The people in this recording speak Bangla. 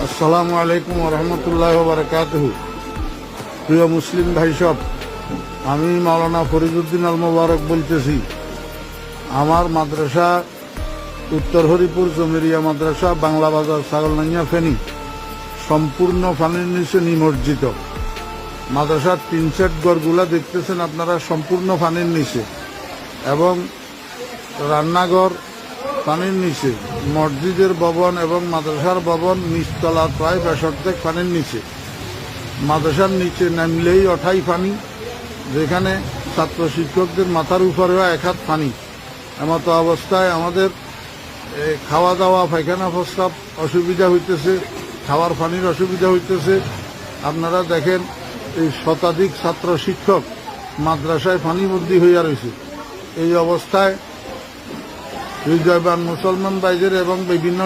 আসসালামু আলাইকুম রহমতুল্লাহ বারাকাতুহু। প্রিয় মুসলিম ভাই সব, আমি মাওলানা ফরিদউদ্দিন আল মোবারক বলতেছি। আমার মাদ্রাসা উত্তর হরিপুর জমিরিয়া মাদ্রাসা, বাংলা বাজার, ছাগলনাইয়া, ফেনী সম্পূর্ণ পানির নিচে নিমজ্জিত। মাদ্রাসার 3 সেট ঘরগুলা দেখতেছেন আপনারা, সম্পূর্ণ পানির নিচে, এবং রান্নাঘর পানির নিচে, মসজিদের ভবন এবং মাদ্রাসার ভবন নিচতলা প্রায় 65 পানির নিচে। মাদ্রাসার নিচে নামলেই অঠাই পানি, যেখানে ছাত্র শিক্ষকদের মাথার উপরেও 1 হাত পানি। এমতো অবস্থায় আমাদের খাওয়া দাওয়া, পায়খানা প্রস্রাব অসুবিধা হইতেছে, খাওয়ার পানির অসুবিধা হইতেছে। আপনারা দেখেন, এই শতাধিক ছাত্র শিক্ষক মাদ্রাসায় পানিবন্দী হইয়া রয়েছে। এই অবস্থায় হৃদয়বান মুসলমান ভাইদের এবং বিভিন্ন